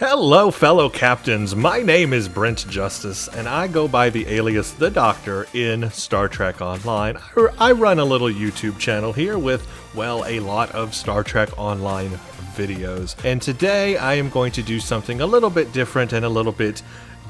Hello, fellow captains. My name is Brent Justice, and I go by the alias The Doctor in Star Trek Online. I run a little YouTube channel here with, well, a lot of Star Trek Online videos. And today I am going to do something a little bit different and a little bit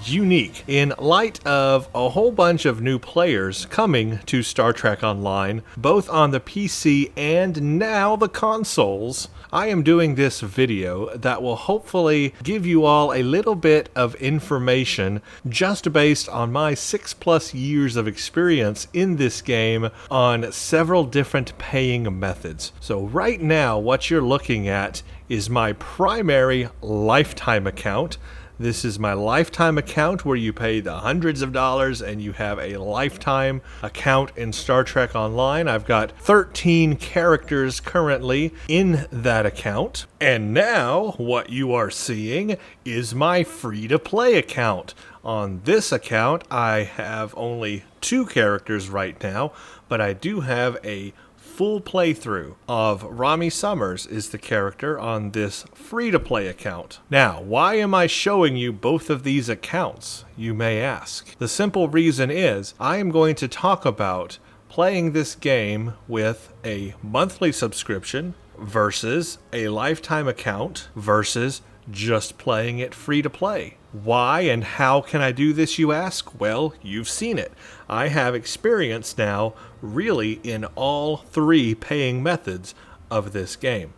unique. In light of a whole bunch of new players coming to Star Trek Online, both on the PC and now the consoles, I am doing this video that will hopefully give you all a little bit of information just based on my 6+ years of experience in this game on several different paying methods. So right now what you're looking at is my primary lifetime account. This is my lifetime account where you pay the hundreds of dollars and you have a lifetime account in Star Trek Online. I've got 13 characters currently in that account. And now what you are seeing is my free-to-play account. On this account, I have only 2 characters right now, but I do have a full playthrough of Rami Summers is the character on this free-to-play account. Now, why am I showing you both of these accounts, you may ask? The simple reason is I am going to talk about playing this game with a monthly subscription versus a lifetime account versus just playing it free to play. Why and how can I do this, you ask? Well, you've seen it. I have experience now really in all 3 paying methods of this game.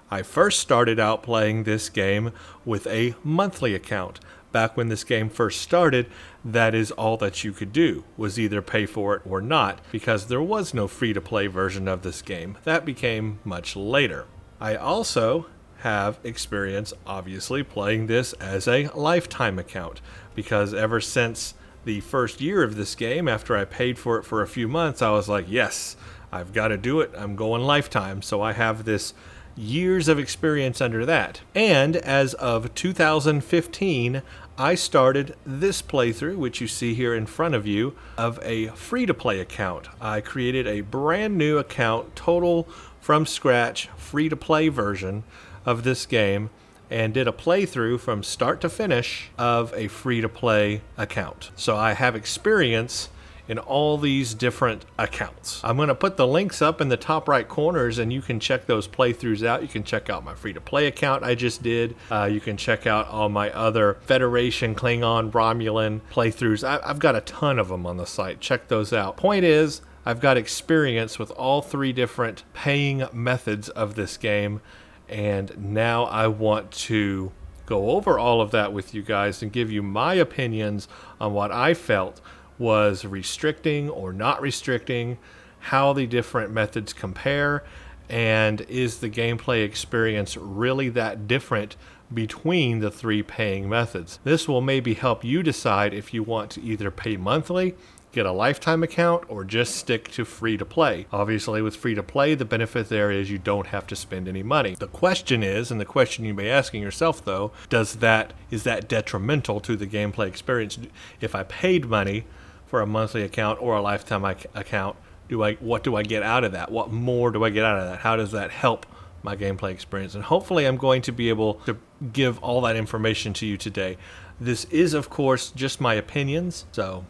I first started out playing this game with a monthly account. Back when this game first started, that is all that you could do, was either pay for it or not, because there was no free-to-play version of this game. That became much later. I also have experience, obviously, playing this as a lifetime account, because ever since the first year of this game, after I paid for it for a few months, I was like, yes, I've got to do it. I'm going lifetime. So I have this years of experience under that. And as of 2015, I started this playthrough, which you see here in front of you, of a free-to-play account. I created a brand new account, total from scratch, free-to-play version of this game, and did a playthrough from start to finish of a free-to-play account. So I have experience in all these different accounts. I'm going to put the links up in the top right corners and you can check those playthroughs out. You can check out my free-to-play account I just did. You can check out all my other Federation, Klingon, Romulan playthroughs. I've got a ton of them on the site. Check those out. Point is, I've got experience with all 3 different paying methods of this game, and now I want to go over all of that with you guys and give you my opinions on what I felt was restricting or not restricting, how the different methods compare, and is the gameplay experience really that different between the 3 paying methods. This will maybe help you decide if you want to either pay monthly, get a lifetime account, or just stick to free to play. Obviously with free to play, the benefit there is you don't have to spend any money. The question is, and the question you may be asking yourself though, is that detrimental to the gameplay experience? If I paid money for a monthly account or a lifetime account, what do I get out of that? What more do I get out of that? How does that help my gameplay experience? And hopefully I'm going to be able to give all that information to you today. This is, of course, just my opinions, so,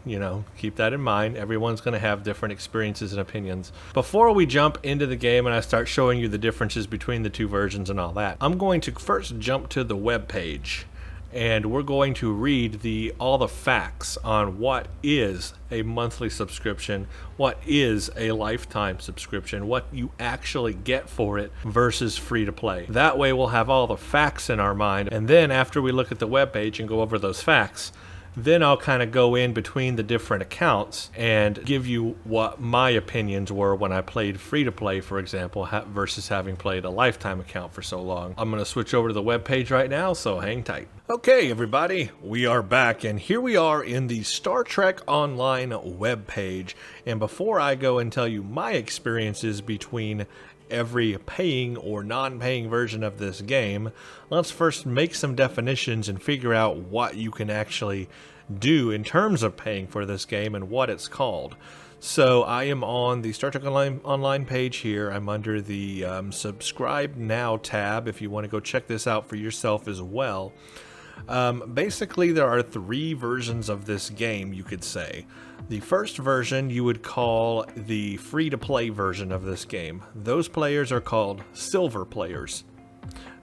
keep that in mind. Everyone's going to have different experiences and opinions. Before we jump into the game and I start showing you the differences between the 2 versions and all that, I'm going to first jump to the web page, and we're going to read all the facts on what is a monthly subscription, what is a lifetime subscription, what you actually get for it versus free to play. That way we'll have all the facts in our mind, and then after we look at the webpage and go over those facts, then I'll kind of go in between the different accounts and give you what my opinions were when I played free-to-play, for example, versus having played a lifetime account for so long. I'm going to switch over to the webpage right now, so hang tight. Okay, everybody, we are back, and here we are in the Star Trek Online webpage. And before I go and tell you my experiences between every paying or non-paying version of this game, let's first make some definitions and figure out what you can actually do in terms of paying for this game and what it's called. So I am on the Star Trek Online page here. I'm under the Subscribe Now tab if you want to go check this out for yourself as well. Basically, there are 3 versions of this game, you could say. The first version you would call the free-to-play version of this game. Those players are called silver players.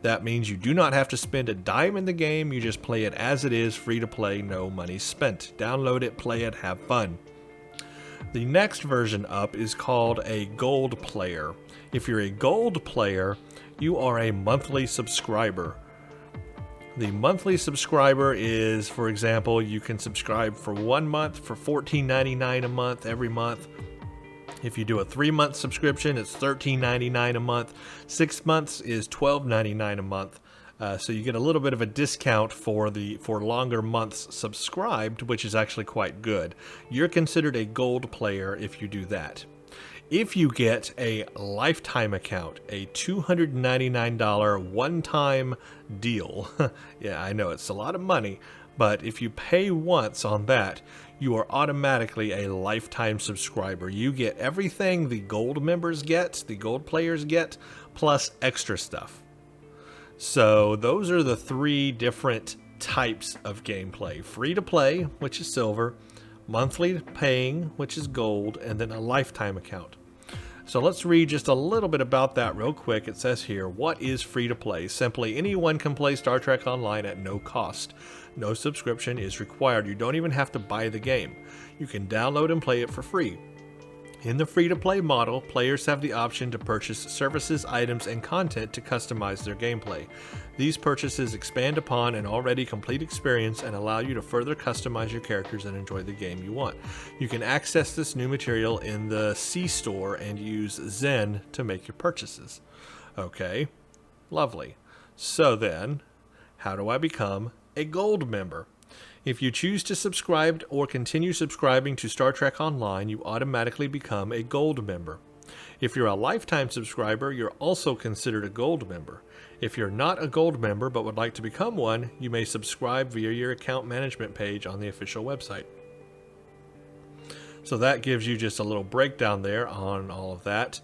That means you do not have to spend a dime in the game, you just play it as it is, free to play, no money spent. Download it, play it, have fun. The next version up is called a gold player. If you're a gold player, you are a monthly subscriber. The monthly subscriber is, for example, you can subscribe for 1 month for $14.99 a month every month. If you do a 3-month subscription, it's $13.99 a month. 6 months is $12.99 a month. So you get a little bit of a discount for longer months subscribed, which is actually quite good. You're considered a gold player if you do that. If you get a lifetime account, a $299 one-time deal, yeah, I know it's a lot of money, but if you pay once on that, you are automatically a lifetime subscriber. You get everything the gold members get, the gold players get, plus extra stuff. So those are the 3 different types of gameplay. Free to play, which is silver, monthly paying, which is gold, and then a lifetime account. So let's read just a little bit about that real quick. It says here, what is free to play? Simply anyone can play Star Trek Online at no cost. No subscription is required. You don't even have to buy the game. You can download and play it for free. In the free-to-play model, players have the option to purchase services, items, and content to customize their gameplay. These purchases expand upon an already complete experience and allow you to further customize your characters and enjoy the game you want. You can access this new material in the C-Store and use Zen to make your purchases. Okay, lovely. So then, how do I become a gold member? If you choose to subscribe or continue subscribing to Star Trek Online, you automatically become a gold member. If you're a lifetime subscriber, you're also considered a gold member. If you're not a gold member but would like to become one, you may subscribe via your account management page on the official website. So that gives you just a little breakdown there on all of that.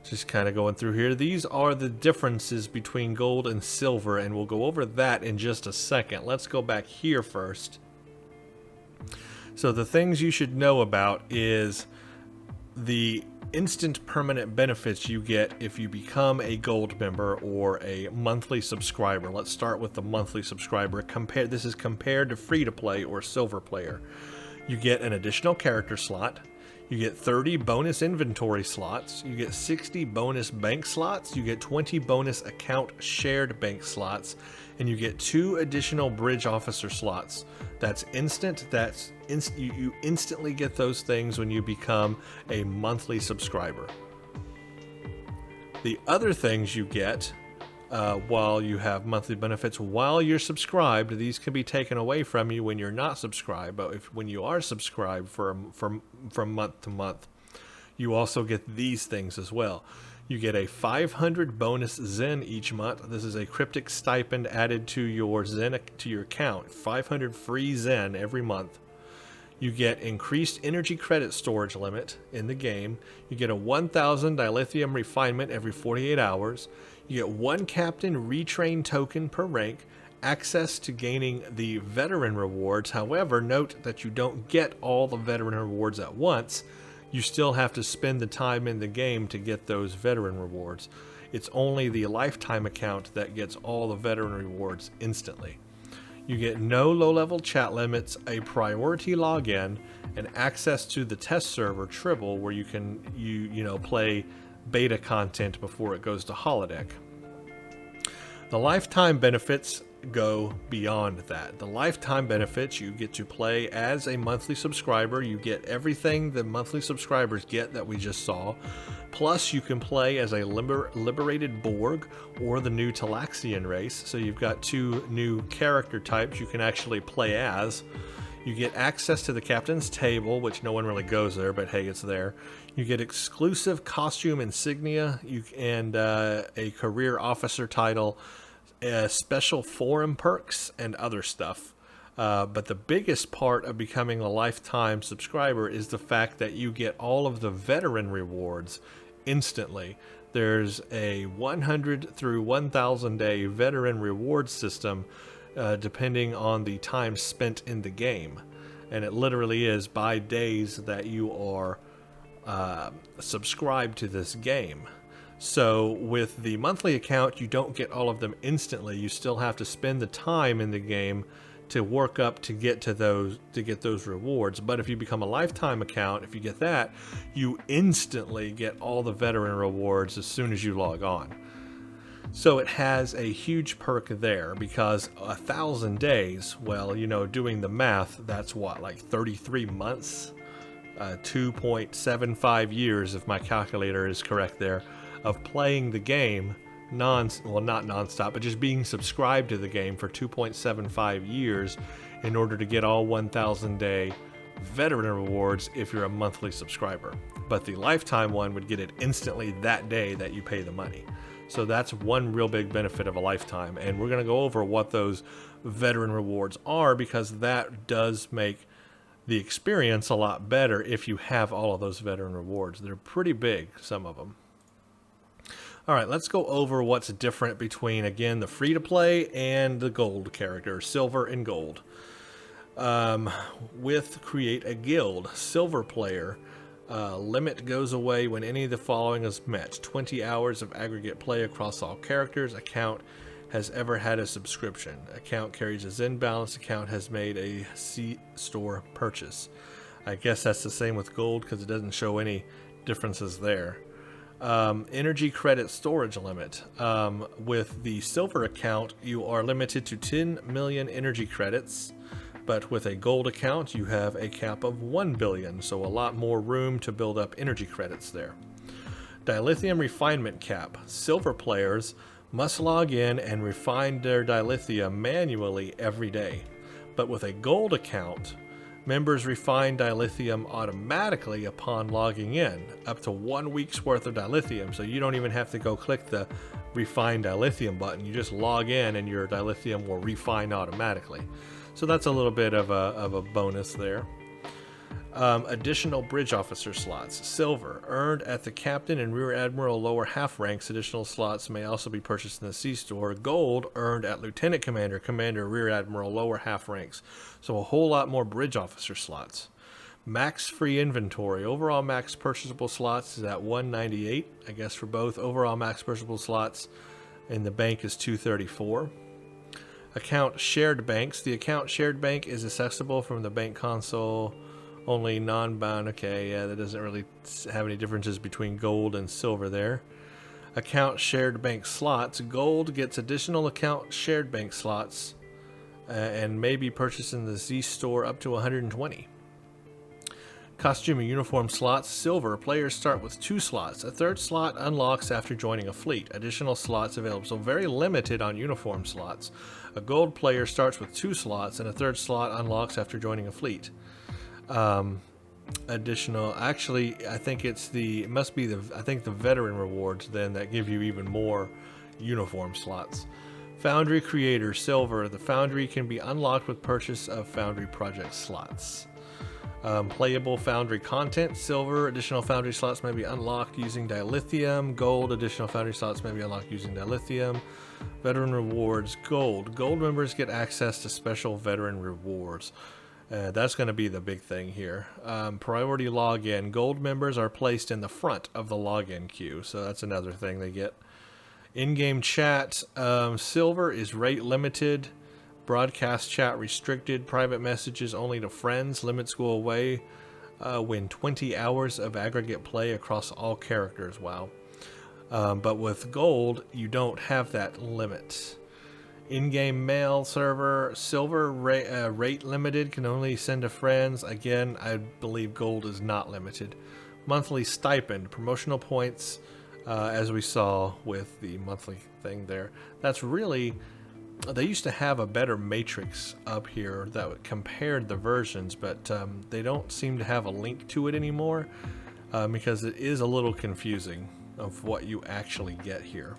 Just kind of going through here. These are the differences between gold and silver, and we'll go over that in just a second. Let's go back here first. So the things you should know about is the instant permanent benefits you get if you become a gold member or a monthly subscriber. Let's start with the monthly subscriber. This is compared to free to play or silver player. You get an additional character slot. You get 30 bonus inventory slots, you get 60 bonus bank slots, you get 20 bonus account shared bank slots, and you get 2 additional bridge officer slots. That's instant, you instantly get those things when you become a monthly subscriber. The other things you get while you have monthly benefits while you're subscribed, these can be taken away from you when you're not subscribed, but when you are subscribed from month to month, you also get these things as well. You get a 500 bonus Zen each month. This is a cryptic stipend added to your Zen to your account. 500 free Zen every month. You get increased energy credit storage limit in the game. You get a 1,000 dilithium refinement every 48 hours. You get 1 captain retrained token per rank, access to gaining the veteran rewards. However, note that you don't get all the veteran rewards at once. You still have to spend the time in the game to get those veteran rewards. It's only the lifetime account that gets all the veteran rewards instantly. You get no low-level chat limits, a priority login, and access to the test server Tribble, where you can play beta content before it goes to holodeck. The lifetime benefits go beyond that. The lifetime benefits, you get to play as a monthly subscriber. You get everything the monthly subscribers get that we just saw. Plus, you can play as a liberated Borg or the new Talaxian race. So you've got 2 new character types you can actually play as. You get access to the captain's table, which no one really goes there, but hey, it's there. You get exclusive costume insignia and a career officer title, special forum perks, and other stuff. But the biggest part of becoming a lifetime subscriber is the fact that you get all of the veteran rewards instantly. There's a 100 through 1,000 day veteran reward system, depending on the time spent in the game. And it literally is by days that you are subscribed to this game. So with the monthly account, you don't get all of them instantly. You still have to spend the time in the game to work up to get to those rewards. But if you become a lifetime account, if you get that, you instantly get all the veteran rewards as soon as you log on. So it has a huge perk there, because 1,000 days, well, you know, doing the math, that's what, like 33 months, 2.75 years, if my calculator is correct there, of playing the game well, not non-stop, but just being subscribed to the game for 2.75 years in order to get all 1,000 day veteran rewards if you're a monthly subscriber. But the lifetime one would get it instantly that day that you pay the money. So that's one real big benefit of a lifetime, and we're going to go over what those veteran rewards are, because that does make the experience a lot better if you have all of those veteran rewards. They're pretty big, some of them. All right, let's go over what's different between, again, the free-to-play and the gold character, silver and gold. With Create a Guild, silver player, limit goes away when any of the following is met. 20 hours of aggregate play across all characters. Account has ever had a subscription. Account carries a Zen balance. Account has made a C-store purchase. I guess that's the same with gold, because it doesn't show any differences there. Energy credit storage limit. With the silver account, you are limited to 10 million energy credits, but with a gold account, you have a cap of 1 billion, so a lot more room to build up energy credits there. Dilithium refinement cap. Silver players must log in and refine their dilithium manually every day, but with a gold account, members refine dilithium automatically upon logging in, up to 1 week's worth of dilithium, so you don't even have to go click the refine dilithium button. You just log in and your dilithium will refine automatically. So that's a little bit of a bonus there. Additional bridge officer slots. Silver, earned at the captain and rear admiral lower half ranks. Additional slots may also be purchased in the C-store. Gold, earned at lieutenant commander, commander, rear admiral lower half ranks. So a whole lot more bridge officer slots. Max free inventory. Overall max purchasable slots is at 198, I guess, for both. Overall max purchasable slots in the bank is 234. Account shared banks. The account shared bank is accessible from the bank console. Only non-bound. Okay, yeah, that doesn't really have any differences between gold and silver there. Account shared bank slots. Gold gets additional account shared bank slots and may be purchased in the Z store up to 120. Costume and uniform slots. Silver, players start with 2 slots. A third slot unlocks after joining a fleet. Additional slots available, so very limited on uniform slots. A gold player starts with 2 slots, and a third slot unlocks after joining a fleet. Additional, actually, I think it must be the veteran rewards then that give you even more uniform slots. Foundry creator, silver. The foundry can be unlocked with purchase of foundry project slots. Playable foundry content, silver. Additional foundry slots may be unlocked using dilithium. Gold, additional foundry slots may be unlocked using dilithium. Veteran rewards, gold. Gold members get access to special veteran rewards. That's going to be the big thing here. Priority login. Gold members are placed in the front of the login queue, so that's another thing they get. In-game chat. Silver is rate limited. Broadcast chat restricted. Private messages only to friends. Limits go away when 20 hours of aggregate play across all characters. Wow. But with gold, you don't have that limit. In-game mail server. Silver rate limited. Can only send to friends. Again, I believe gold is not limited. Monthly stipend. Promotional points, as we saw with the monthly thing there. That's really... They used to have a better matrix up here that compared the versions, but they don't seem to have a link to it anymore because it is a little confusing of what you actually get here.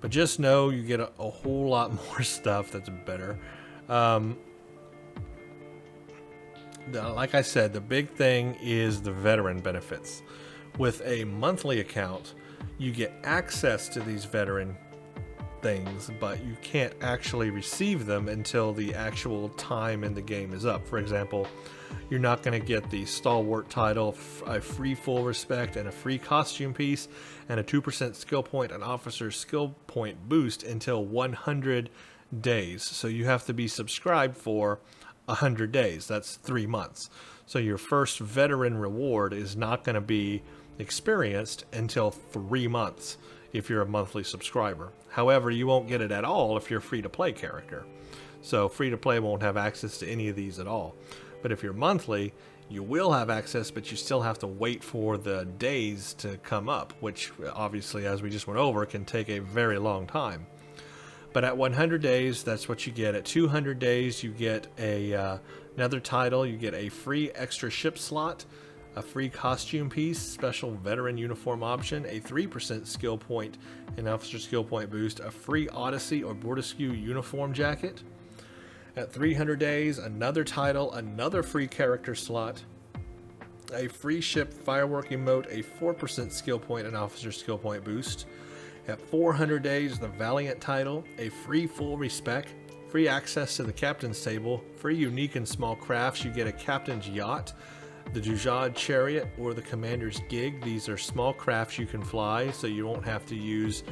But just know you get a whole lot more stuff that's better. Like I said, the big thing is the veteran benefits. With a monthly account, you get access to these veteran things, but you can't actually receive them until the actual time in the game is up. For example, you're not going to get the stalwart title, a free full respect, and a free costume piece, and a 2% skill point and officer skill point boost until 100 days. So you have to be subscribed for 100 days. That's 3 months. So your first veteran reward is not going to be experienced until 3 months if you're a monthly subscriber. However, you won't get it at all if you're a free-to-play character. So free-to-play won't have access to any of these at all. But if you're monthly, you will have access, but you still have to wait for the days to come up, which obviously, as we just went over, can take a very long time. But at 100 days, that's what you get. At 200 days, you get another title. You get a free extra ship slot, a free costume piece, special veteran uniform option, a 3% skill point and officer skill point boost, a free Odyssey or Bordeaux uniform jacket. At 300 days, another title, another free character slot, a free ship firework emote, a 4% skill point and officer skill point boost. At 400 days, the Valiant title, a free full respect, free access to the captain's table, free unique and small crafts. You get a captain's yacht, the Dujad chariot, or the commander's gig. These are small crafts you can fly, so you won't have to use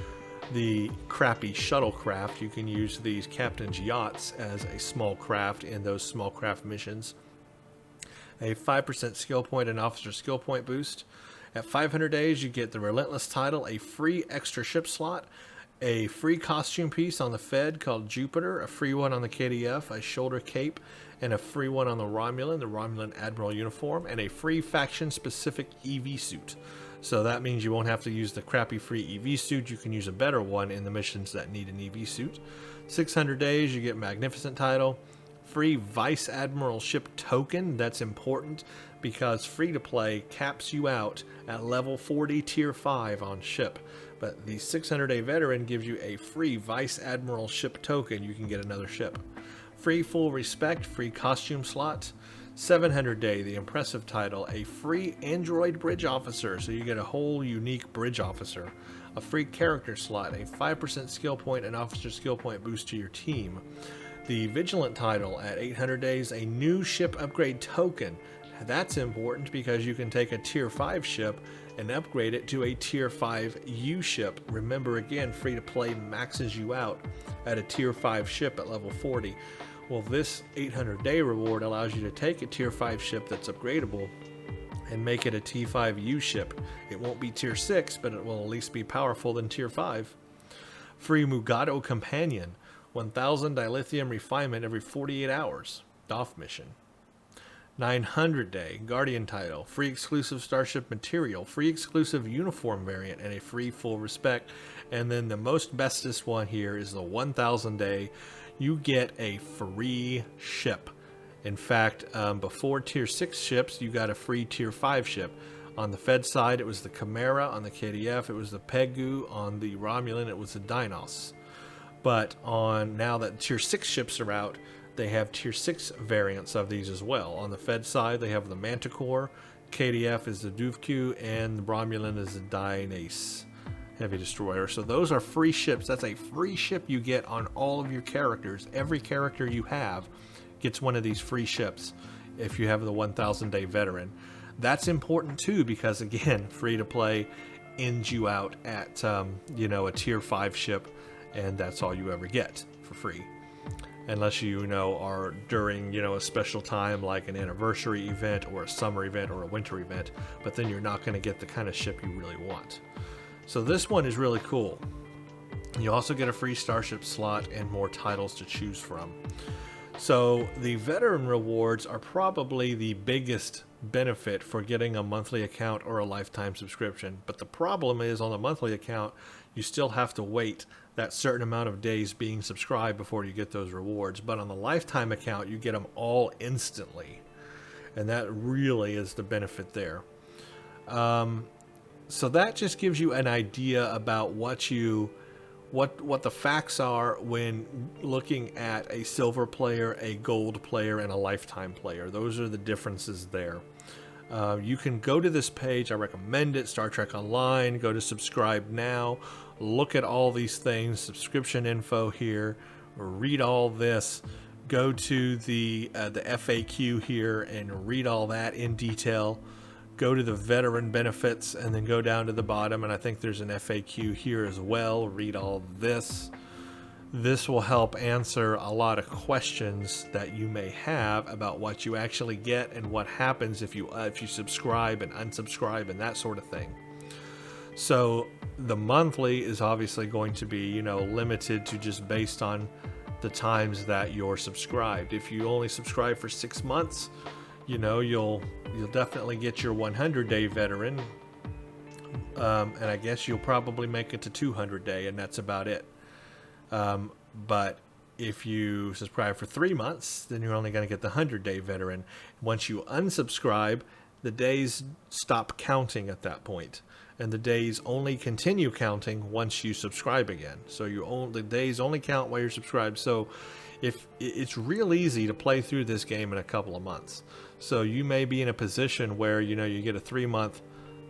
the crappy shuttlecraft. You can use these captain's yachts as a small craft in those small craft missions. A 5% skill point and officer skill point boost. At 500 days, you get the Relentless title, a free extra ship slot, a free costume piece on the Fed called Jupiter, a free one on the KDF, a shoulder cape, and a free one on the Romulan Admiral uniform, and a free faction-specific EV suit. So that means you won't have to use the crappy free EV suit. You can use a better one in the missions that need an EV suit. 600 days, you get Magnificent title, free Vice Admiral ship token. That's important because free-to-play caps you out at level 40 tier 5 on ship. But the 600-day veteran gives you a free Vice Admiral ship token. You can get another ship. Free full respect, free costume slot. 700-day, the impressive title, a free android bridge officer. So you get a whole unique bridge officer. A free character slot, a 5% skill point and officer skill point boost to your team. The Vigilant title at 800 days, a new ship upgrade token. That's important because you can take a tier 5 ship and upgrade it to a tier 5 U ship. Remember, again, free to play maxes you out at a tier 5 ship at level 40. Well, this 800-day reward allows you to take a tier 5 ship that's upgradable and make it a T5 U ship. It won't be tier 6, but it will at least be powerful than tier 5. Free Mugato Companion, 1000 dilithium refinement every 48 hours. DOF mission. 900-day Guardian title, free exclusive starship material, free exclusive uniform variant, and a free full respect. And then the most bestest one here is the 1000-day. You get a free ship. In fact, before tier 6 ships, you got a free tier 5 ship. On the Fed side, it was the Chimera. On the KDF, it was the Pegu. On the Romulan, it was the Dinos. But on now that tier 6 ships are out, they have tier 6 variants of these as well. On the Fed side, they have the Manticore, KDF is the Duvku, and the Romulan is the Dynace Heavy Destroyer. So those are free ships. That's a free ship you get on all of your characters. Every character you have gets one of these free ships if you have the 1000-day veteran. That's important too because, again, free to play ends you out at a tier 5 ship, and that's all you ever get for free. Unless are during a special time like an anniversary event or a summer event or a winter event, but then you're not going to get the kind of ship you really want. So this one is really cool. You also get a free starship slot and more titles to choose from. So the veteran rewards are probably the biggest benefit for getting a monthly account or a lifetime subscription. But the problem is on the monthly account, you still have to wait that certain amount of days being subscribed before you get those rewards. But on the lifetime account, you get them all instantly. And that really is the benefit there. So that just gives you an idea about what the facts are when looking at a silver player, a gold player, and a lifetime player. Those are the differences there. You can go to this page. I recommend it. Star Trek Online. Go to subscribe now. Look at all these things. Subscription info here. Read all this. Go to the FAQ here and read all that in detail. Go to the veteran benefits and then go down to the bottom, and I think there's an FAQ here as well. Read all this. This will help answer a lot of questions that you may have about what you actually get and what happens if you subscribe and unsubscribe and that sort of thing. So the monthly is obviously going to be, limited to just based on the times that you're subscribed. If you only subscribe for 6 months, you'll definitely get your 100-day veteran, and I guess you'll probably make it to 200-day, and that's about it. But if you subscribe for 3 months, then you're only going to get the 100-day veteran. Once you unsubscribe, the days stop counting at that point, and the days only continue counting once you subscribe again. So the days only count while you're subscribed. So if it's real easy to play through this game in a couple of months. So you may be in a position where you get a 3-month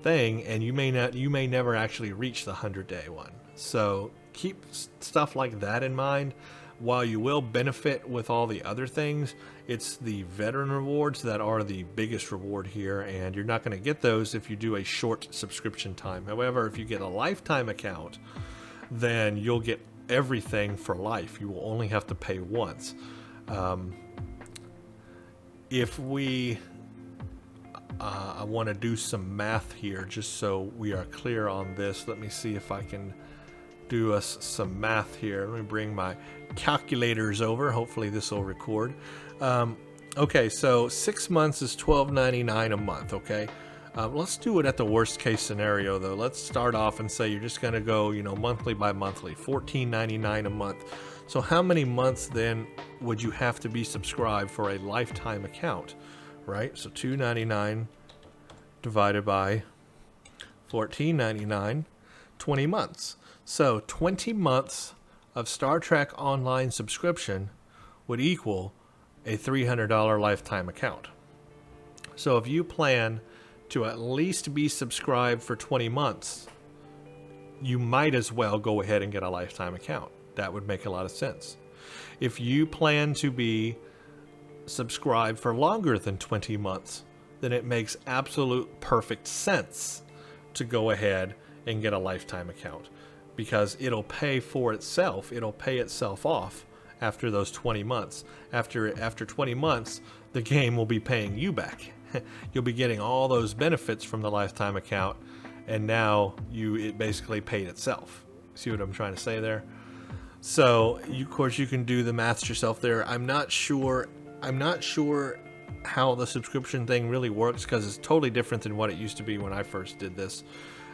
thing, and you may never actually reach the 100-day one. So keep stuff like that in mind. While you will benefit with all the other things, it's the veteran rewards that are the biggest reward here, and you're not going to get those if you do a short subscription time. However, if you get a lifetime account, then you'll get everything for life. You will only have to pay once. I want to do some math here just so we are clear on this. Let me see if I can do us some math here. Let me bring my calculators over. Hopefully this will record. Okay, so 6 months is $12.99 a month. Okay, let's do it at the worst case scenario though. Let's start off and say you're just going to go monthly by monthly, $14.99 a month. So how many months then would you have to be subscribed for a lifetime account, right? So $2.99 divided by $14.99, 20 months. So 20 months of Star Trek Online subscription would equal a $300 lifetime account. So if you plan to at least be subscribed for 20 months, you might as well go ahead and get a lifetime account. That would make a lot of sense. If you plan to be subscribed for longer than 20 months, then it makes absolute perfect sense to go ahead and get a lifetime account, because it'll pay for itself. It'll pay itself off after those 20 months. After 20 months, the game will be paying you back. You'll be getting all those benefits from the lifetime account, and now it basically paid itself. See what I'm trying to say there? So, of course, you can do the maths yourself there. I'm not sure how the subscription thing really works, because it's totally different than what it used to be when I first did this.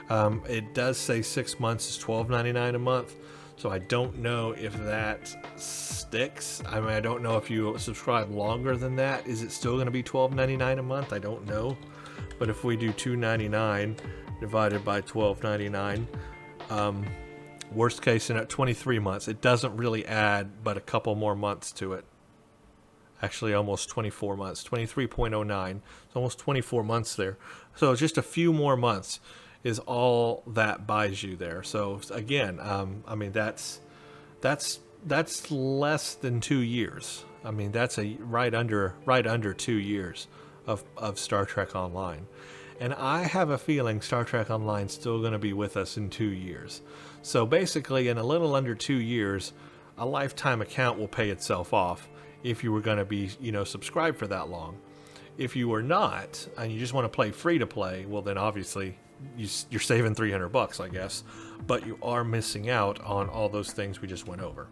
It does say 6 months is $12.99 a month, so I don't know if that sticks. I mean, I don't know if you subscribe longer than that. Is it still going to be $12.99 a month? I don't know. But if we do $2.99 divided by $12.99, worst case in at 23 months, it doesn't really add but a couple more months to it. Actually, almost 24 months, 23.09. It's almost 24 months there. So just a few more months is all that buys you there. So again, I mean, that's less than 2 years. I mean, that's right under 2 years of Star Trek Online. And I have a feeling Star Trek Online is still going to be with us in 2 years. So basically, in a little under 2 years, a lifetime account will pay itself off if you were going to be, subscribed for that long. If you were not, and you just want to play free to play, well, then obviously you're saving $300, I guess, but you are missing out on all those things we just went over.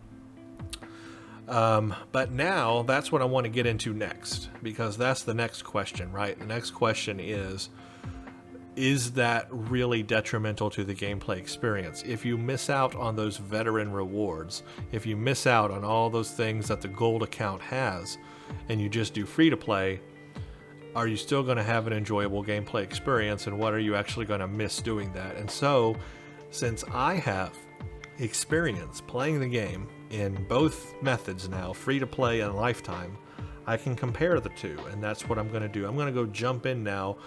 But now that's what I want to get into next, because that's the next question, right? The next question is that really detrimental to the gameplay experience? If you miss out on those veteran rewards, if you miss out on all those things that the gold account has, and you just do free to play, are you still going to have an enjoyable gameplay experience, and what are you actually going to miss doing that? And so, since I have experience playing the game in both methods now, free to play and lifetime, I can compare the two, and that's what I'm going to do. I'm going to go jump in now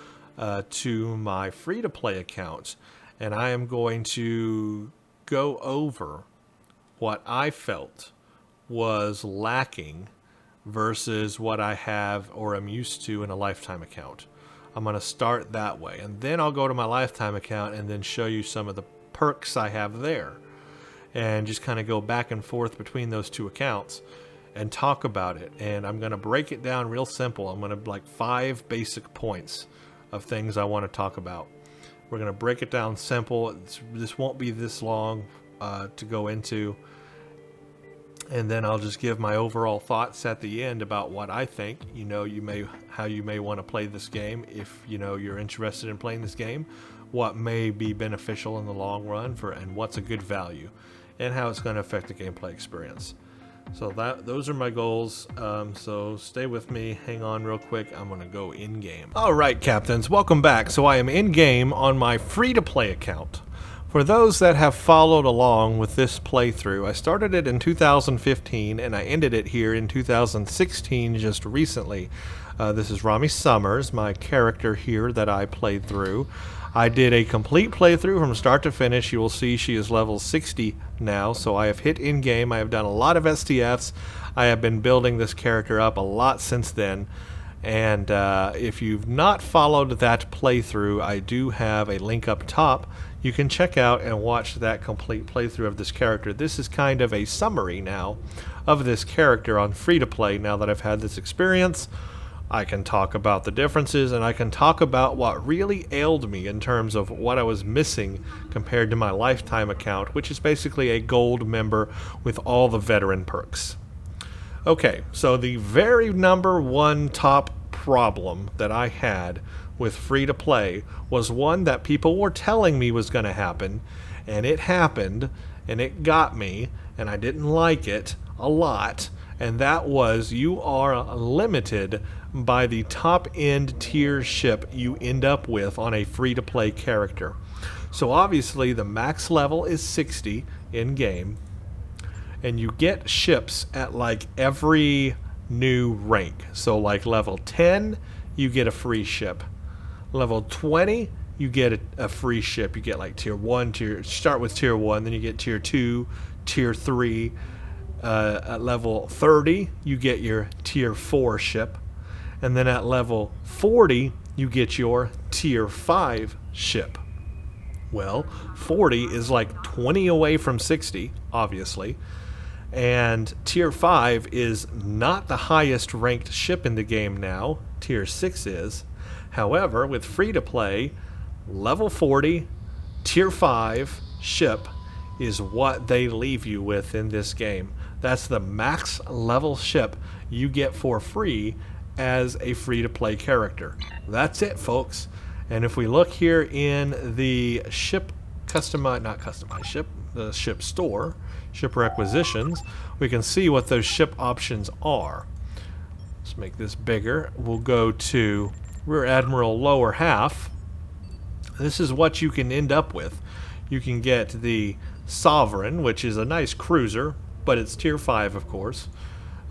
to my free-to-play account, and I am going to go over what I felt was lacking versus what I have or am used to in a lifetime account. I'm going to start that way, and then I'll go to my lifetime account and then show you some of the perks I have there, and just kind of go back and forth between those two accounts and talk about it. And I'm going to break it down real simple. I'm going to like 5 basic points of things I want to talk about. We're going to break it down simple. This won't be this long to go into, and then I'll just give my overall thoughts at the end about what I think. How you may want to play this game if you're interested in playing this game, what may be beneficial in the long run and what's a good value, and how it's going to affect the gameplay experience. So those are my goals. So stay with me. Hang on real quick. I'm going to go in game. All right, Captains, welcome back. So I am in game on my free-to-play account. For those that have followed along with this playthrough, I started it in 2015 and I ended it here in 2016 just recently. This is Rami Summers, my character here that I played through. I did a complete playthrough from start to finish. You will see she is level 60 now, so I have hit in-game. I have done a lot of STFs. I have been building this character up a lot since then. And if you've not followed that playthrough, I do have a link up top. You can check out and watch that complete playthrough of this character. This is kind of a summary now of this character on free-to-play. Now that I've had this experience, I can talk about the differences, and I can talk about what really ailed me in terms of what I was missing compared to my lifetime account, which is basically a gold member with all the veteran perks. Okay, so the very number one top problem that I had with free-to-play was one that people were telling me was going to happen, and it happened, and it got me, and I didn't like it a lot, and that was you are limited by the top-end tier ship you end up with on a free-to-play character. So obviously the max level is 60 in-game, and you get ships at like every new rank. So like level 10, you get a free ship. Level 20, you get a free ship. You get like tier 1, start with tier 1, then you get tier 2, tier 3. At level 30, you get your tier 4 ship. And then at level 40, you get your tier 5 ship. Well, 40 is like 20 away from 60, obviously. And tier 5 is not the highest ranked ship in the game now. Tier 6 is. However, with free-to-play, level 40, tier 5 ship is what they leave you with in this game. That's the max level ship you get for free as a free-to-play character. That's it, folks. And if we look here in the ship the ship store, ship requisitions, we can see what those ship options are. Let's make this bigger. We'll go to Rear Admiral lower half. This is what you can end up with. You can get the Sovereign, which is a nice cruiser, but it's tier 5, of course.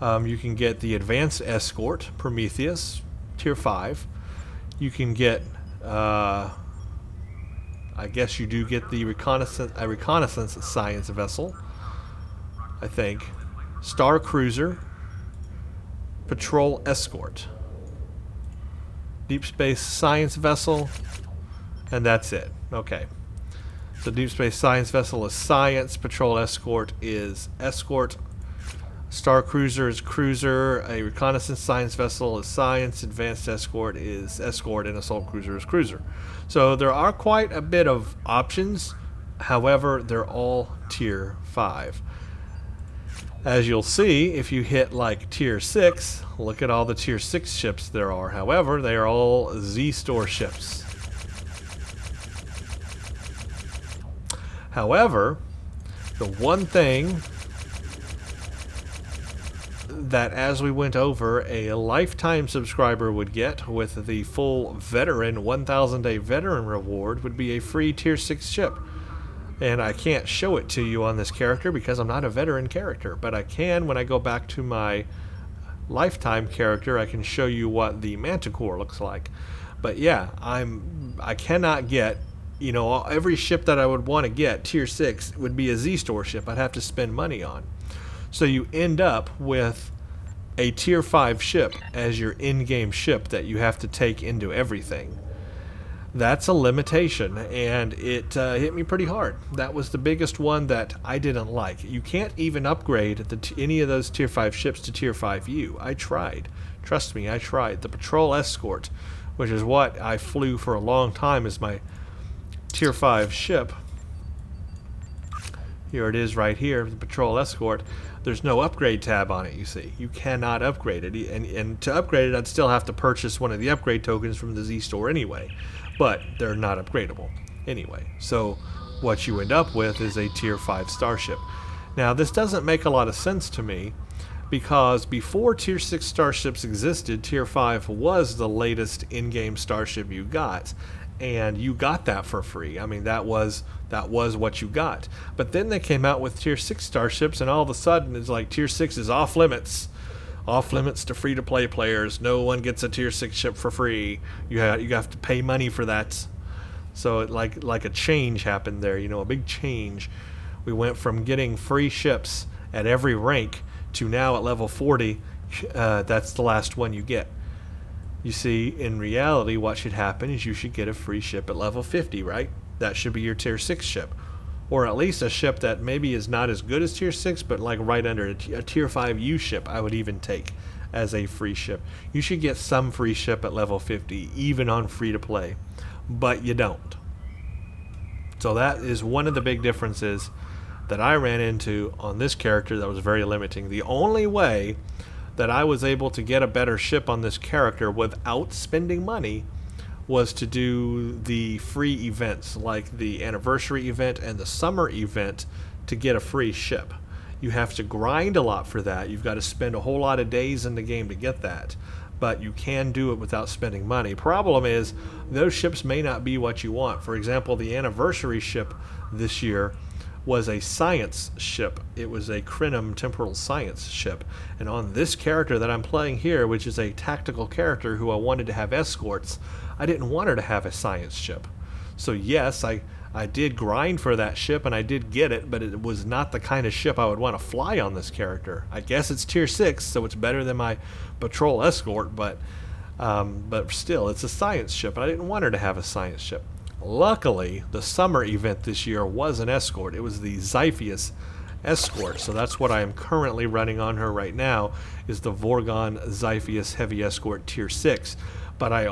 You can get the Advanced Escort, Prometheus, tier 5. You can get, I guess you do get the reconnaissance science vessel, I think. Star Cruiser, Patrol Escort, Deep Space Science Vessel, and that's it. Okay. So Deep Space Science Vessel is Science, Patrol Escort is Escort, Star Cruiser is Cruiser, a Reconnaissance Science Vessel is Science, Advanced Escort is Escort, and Assault Cruiser is Cruiser. So there are quite a bit of options, however, they're all tier 5. As you'll see, if you hit like tier 6, look at all the tier 6 ships there are. However, they are all Z-Store ships. However, the one thing that as we went over, a lifetime subscriber would get with the full veteran 1,000 day veteran reward would be a free tier 6 ship. And I can't show it to you on this character because I'm not a veteran character, but I can when I go back to my lifetime character. I can show you what the Manticore looks like. But yeah, I cannot get, you know, every ship that I would want to get tier 6 would be a Z store ship I'd have to spend money on. So you end up with a tier 5 ship as your in-game ship that you have to take into everything. That's a limitation, and it hit me pretty hard. That was the biggest one that I didn't like. You can't even upgrade any of those tier 5 ships to tier 5U. I tried. Trust me, I tried. The Patrol Escort, which is what I flew for a long time as my tier 5 ship. Here it is right here, the Patrol Escort. There's no upgrade tab on it, you see. You cannot upgrade it. And to upgrade it, I'd still have to purchase one of the upgrade tokens from the Z store anyway. But they're not upgradable anyway. So what you end up with is a tier 5 starship. Now, this doesn't make a lot of sense to me, because before tier 6 starships existed, tier 5 was the latest in-game starship you got. And you got that for free. I mean, that was what you got. But then they came out with tier 6 starships, and all of a sudden it's like tier 6 is off limits. Off limits to free-to-play players. No one gets a tier 6 ship for free. You have to pay money for that. So it like a change happened there, you know, a big change. We went from getting free ships at every rank to now at level 40, that's the last one you get. You see, in reality, what should happen is you should get a free ship at level 50, right? That should be your tier 6 ship. Or at least a ship that maybe is not as good as tier 6, but like right under a tier 5U ship I would even take as a free ship. You should get some free ship at level 50, even on free to play. But you don't. So that is one of the big differences that I ran into on this character that was very limiting. The only way that I was able to get a better ship on this character without spending money was to do the free events, like the anniversary event and the summer event, to get a free ship. You have to grind a lot for that. You've got to spend a whole lot of days in the game to get that. But you can do it without spending money. Problem is, those ships may not be what you want. For example, the anniversary ship this year was a science ship. It was a Crinum temporal science ship. And on this character that I'm playing here, which is a tactical character who I wanted to have escorts, I didn't want her to have a science ship. So yes, I did grind for that ship and I did get it, but it was not the kind of ship I would want to fly on this character. I guess it's tier 6, so it's better than my patrol escort, but still, it's a science ship, and I didn't want her to have a science ship. Luckily, the summer event this year was an escort. It was the Xiphias escort, so that's what I am currently running on her right now, is the Vorgon Xiphias Heavy Escort Tier 6. But I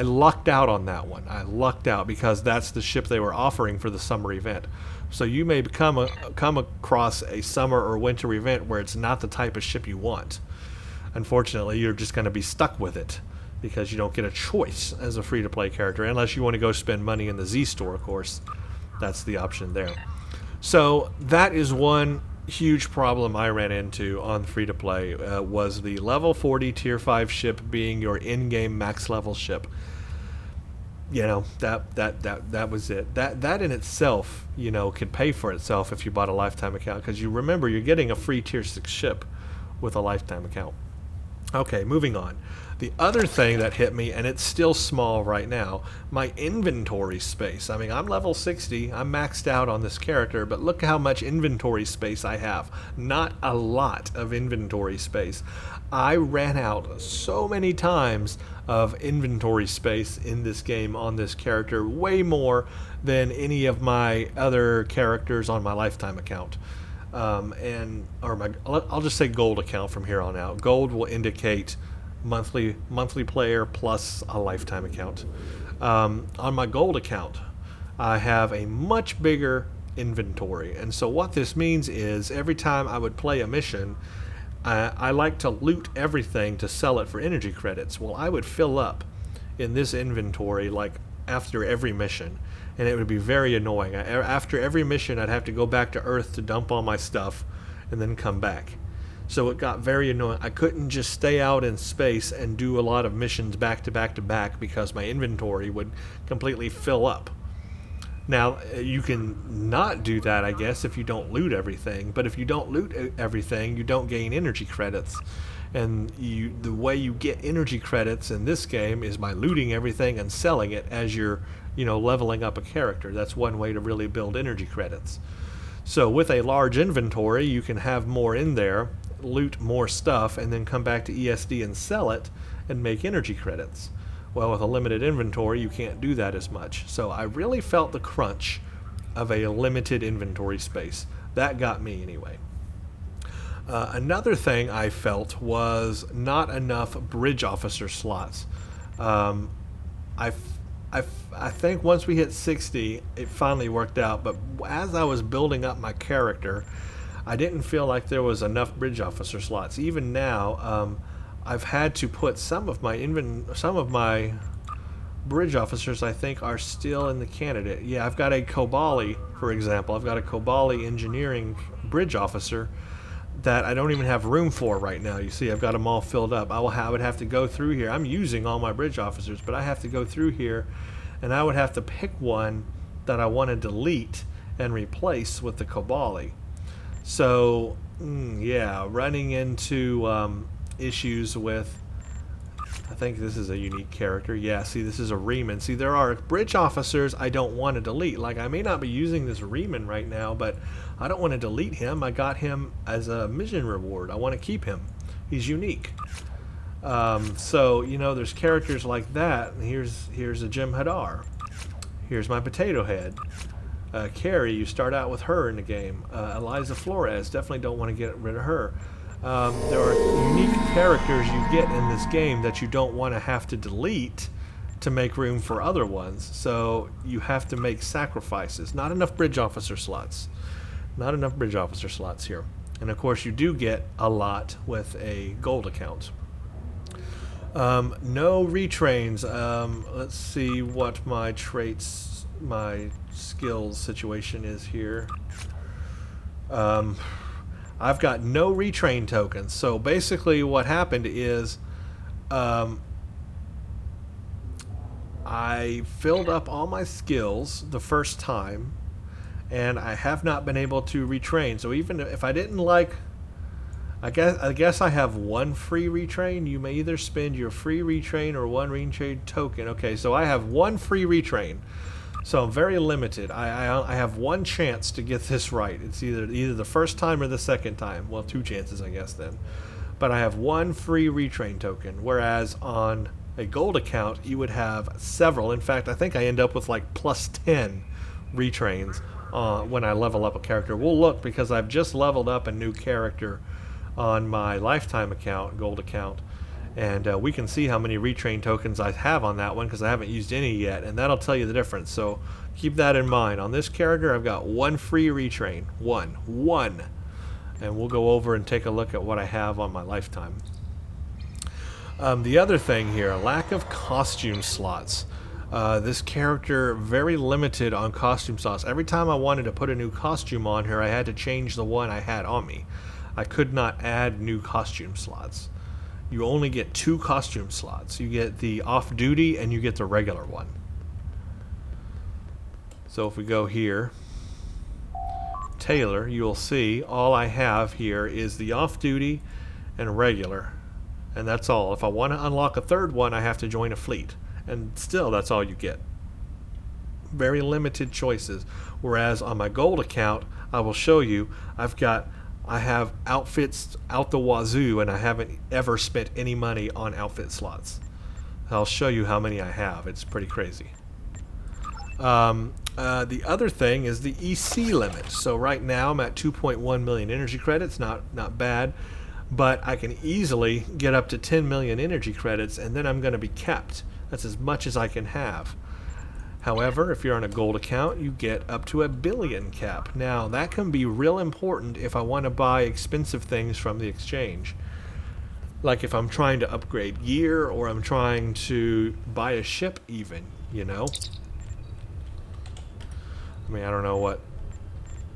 lucked out on that one. I lucked out because that's the ship they were offering for the summer event. So you may come across a summer or winter event where it's not the type of ship you want. Unfortunately, you're just going to be stuck with it, because you don't get a choice as a free-to-play character, unless you want to go spend money in the Z store, of course. That's the option there. So that is one huge problem I ran into on free-to-play, was the level 40 tier 5 ship being your in-game max level ship. You know, that was it. That in itself, you know, could pay for itself if you bought a lifetime account, because you remember you're getting a free tier 6 ship with a lifetime account. Okay, moving on. The other thing that hit me, and it's still small right now, my inventory space. I mean, I'm level 60, I'm maxed out on this character, but look how much inventory space I have. Not a lot of inventory space. I ran out so many times of inventory space in this game on this character, way more than any of my other characters on my lifetime account. I'll just say gold account from here on out. Gold will indicate monthly player plus a lifetime account. On my gold account, I have a much bigger inventory, and so what this means is every time I would play a mission, I like to loot everything to sell it for energy credits. Well, I would fill up in this inventory like after every mission, and it would be very annoying. After every mission, I'd have to go back to Earth to dump all my stuff and then come back. So it got very annoying. I couldn't just stay out in space and do a lot of missions back to back to back because my inventory would completely fill up. Now, you can not do that, I guess, if you don't loot everything, but if you don't loot everything, you don't gain energy credits. And the way you get energy credits in this game is by looting everything and selling it as you're, leveling up a character. That's one way to really build energy credits. So with a large inventory, you can have more in there, loot more stuff, and then come back to ESD and sell it and make energy credits. Well, with a limited inventory, you can't do that as much. So I really felt the crunch of a limited inventory space. That got me anyway. Another thing I felt was not enough bridge officer slots. I think once we hit 60, it finally worked out. But as I was building up my character, I didn't feel like there was enough bridge officer slots. Even now, I've had to put some of my bridge officers, I think, are still in the candidate. Yeah, I've got a Kobali, for example. I've got a Kobali engineering bridge officer that I don't even have room for right now. You see, I've got them all filled up. I would have to go through here. I'm using all my bridge officers, but I have to go through here, and I would have to pick one that I want to delete and replace with the Kobali. So, yeah, running into issues with... I think this is a unique character. Yeah, see, this is a Reman. See, there are bridge officers I don't want to delete. Like, I may not be using this Reman right now, but I don't want to delete him. I got him as a mission reward. I want to keep him. He's unique. So, there's characters like that. Here's a Jim Hadar. Here's my Potato Head. Carrie, you start out with her in the game. Eliza Flores, definitely don't want to get rid of her. There are unique characters you get in this game that you don't want to have to delete to make room for other ones. So you have to make sacrifices. Not enough bridge officer slots. Not enough bridge officer slots here. And of course you do get a lot with a gold account. No retrains. Let's see what my traits, my skills situation is here. I've got no retrained tokens. So basically what happened is I filled up all my skills the first time, and I have not been able to retrain. So even if I didn't like... I guess I have one free retrain. You may either spend your free retrain or one retrain token. Okay, so I have one free retrain. So I'm very limited. I have one chance to get this right. It's either the first time or the second time. Well, two chances, I guess, then. But I have one free retrain token, whereas on a gold account, you would have several. In fact, I think I end up with like plus 10 retrains when I level up a character. We'll look, because I've just leveled up a new character on my lifetime account, gold account. And we can see how many retrain tokens I have on that one, because I haven't used any yet, and that'll tell you the difference. So keep that in mind. On this character, I've got one free retrain. One. And we'll go over and take a look at what I have on my lifetime. The other thing here, lack of costume slots. This character, very limited on costume slots. Every time I wanted to put a new costume on her, I had to change the one I had on me. I could not add new costume slots. You only get 2 costume slots. You get the off-duty and you get the regular one. So if we go here, Taylor, you'll see all I have here is the off-duty and regular. And that's all. If I want to unlock a third one, I have to join a fleet. And still, that's all you get. Very limited choices. Whereas on my gold account, I will show you, I have outfits out the wazoo, and I haven't ever spent any money on outfit slots. I'll show you how many I have. It's pretty crazy. The other thing is the EC limit. So right now I'm at 2.1 million energy credits. Not bad, but I can easily get up to 10 million energy credits, and then I'm going to be capped. That's as much as I can have. However, if you're on a gold account, you get up to 1 billion cap. Now, that can be real important if I want to buy expensive things from the exchange. Like if I'm trying to upgrade gear, or I'm trying to buy a ship even, I mean, I don't know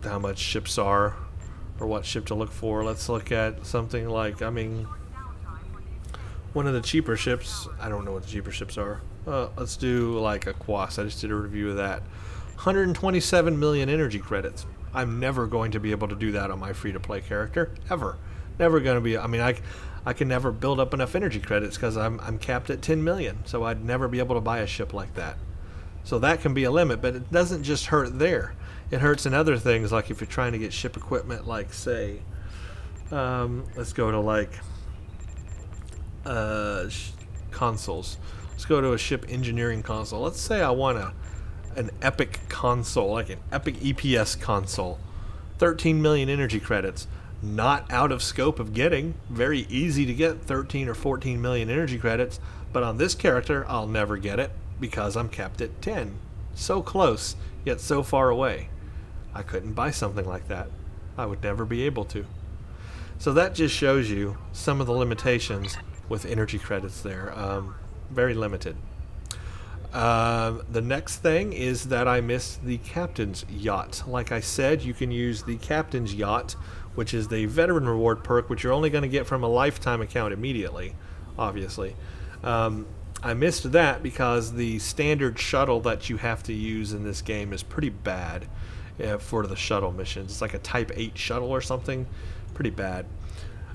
how much ships are, or what ship to look for. Let's look at something like, one of the cheaper ships. I don't know what the cheaper ships are. Let's do like a Quas. I just did a review of that. 127 million energy credits. I'm never going to be able to do that on my free-to-play character, ever. Never going to be. I mean, I I can never build up enough energy credits because I'm capped at 10 million, so I'd never be able to buy a ship like that. So that can be a limit, but it doesn't just hurt there. It hurts in other things, like if you're trying to get ship equipment, like say, let's go to like consoles. Let's go to a ship engineering console. Let's say I want an epic console, like an epic EPS console. 13 million energy credits. Not out of scope of getting. Very easy to get 13 or 14 million energy credits, but on this character, I'll never get it because I'm capped at 10. So close, yet so far away. I couldn't buy something like that. I would never be able to. So that just shows you some of the limitations with energy credits there. Very limited. The next thing is that I missed the captain's yacht. Like I said, you can use the captain's yacht, which is the veteran reward perk, which you're only going to get from a lifetime account immediately, obviously. I missed that because the standard shuttle that you have to use in this game is pretty bad for the shuttle missions. It's like a Type 8 shuttle or something. Pretty bad.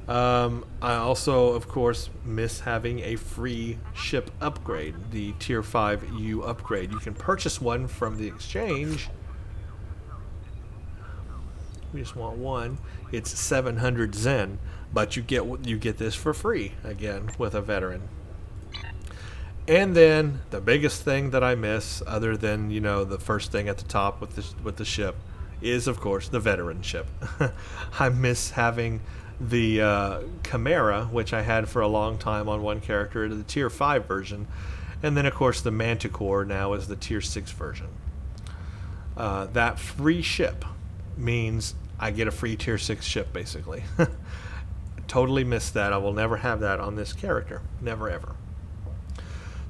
I also, of course, miss having a free ship upgrade, the Tier 5U upgrade. You can purchase one from the exchange. We just want one. It's 700 Zen, but you get this for free, again, with a veteran. And then the biggest thing that I miss, other than, you know, the first thing at the top with the ship, is, of course, the veteran ship. I miss having the Chimera, which I had for a long time on one character, the Tier 5 version, and then of course the Manticore now is the Tier 6 version. That free ship means I get a free Tier 6 ship, basically. Totally missed that. I will never have that on this character. Never ever.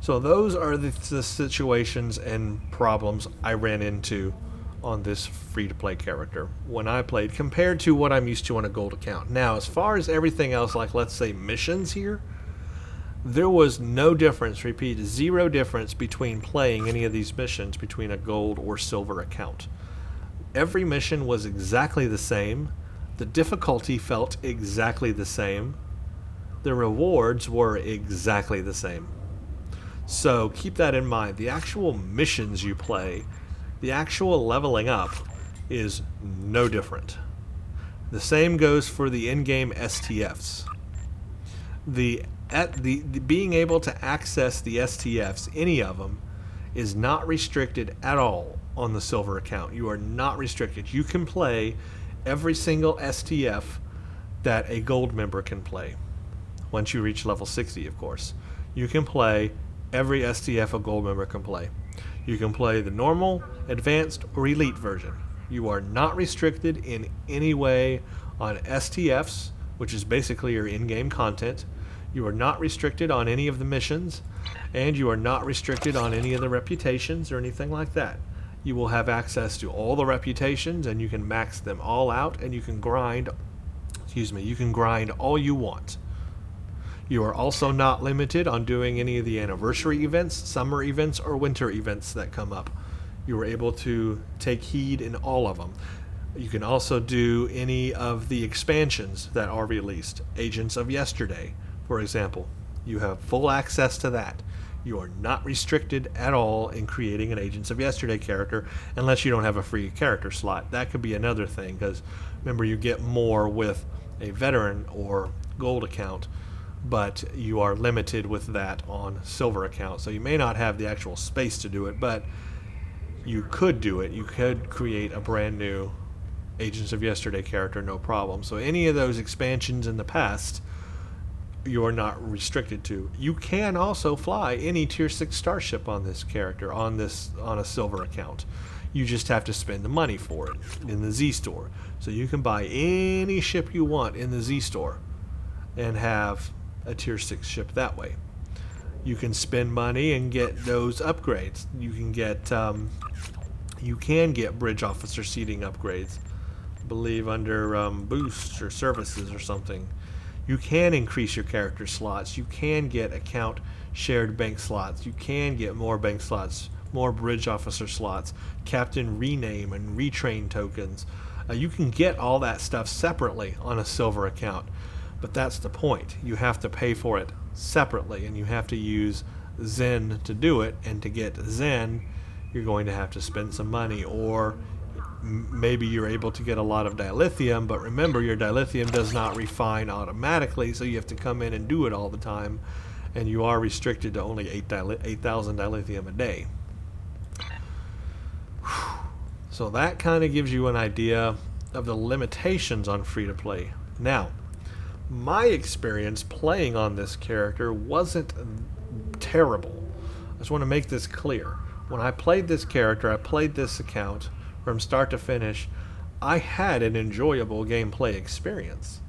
So those are the situations and problems I ran into on this free-to-play character when I played, compared to what I'm used to on a gold account. Now, as far as everything else, like let's say missions here, there was no difference, repeat, zero difference between playing any of these missions between a gold or silver account. Every mission was exactly the same. The difficulty felt exactly the same. The rewards were exactly the same. So keep that in mind. The actual missions you play, the actual leveling up, is no different. The same goes for the in-game STFs. The being able to access the STFs, any of them, is not restricted at all on the silver account. You are not restricted. You can play every single STF that a gold member can play. Once you reach level 60, of course. You can play every STF a gold member can play. You can play the normal, advanced, or elite version. You are not restricted in any way on STFs, which is basically your in-game content. You are not restricted on any of the missions, and you are not restricted on any of the reputations or anything like that. You will have access to all the reputations, and you can max them all out, and you can grind, you can grind all you want. You are also not limited on doing any of the anniversary events, summer events, or winter events that come up. You are able to take heed in all of them. You can also do any of the expansions that are released. Agents of Yesterday, for example. You have full access to that. You are not restricted at all in creating an Agents of Yesterday character unless you don't have a free character slot. That could be another thing, because remember, you get more with a veteran or gold account, but you are limited with that on silver account. So you may not have the actual space to do it, but you could do it. You could create a brand new Agents of Yesterday character, no problem. So any of those expansions in the past, you are not restricted to. You can also fly any Tier 6 starship on this character, on a silver account. You just have to spend the money for it in the Z store. So you can buy any ship you want in the Z store and have a Tier 6 ship that way. You can spend money and get those upgrades. You can get bridge officer seating upgrades, I believe under boosts or services or something. You can increase your character slots. You can get account shared bank slots. You can get more bank slots, more bridge officer slots, captain rename and retrained tokens. You can get all that stuff separately on a silver account. But that's the point. You have to pay for it separately, and you have to use Zen to do it, and to get Zen, you're going to have to spend some money, or maybe you're able to get a lot of dilithium, but remember, your dilithium does not refine automatically, so you have to come in and do it all the time, and you are restricted to only 8,000 dilithium a day. So that kind of gives you an idea of the limitations on free-to-play. Now, my experience playing on this character wasn't terrible. I just want to make this clear. When I played this character, I played this account from start to finish, I had an enjoyable gameplay experience.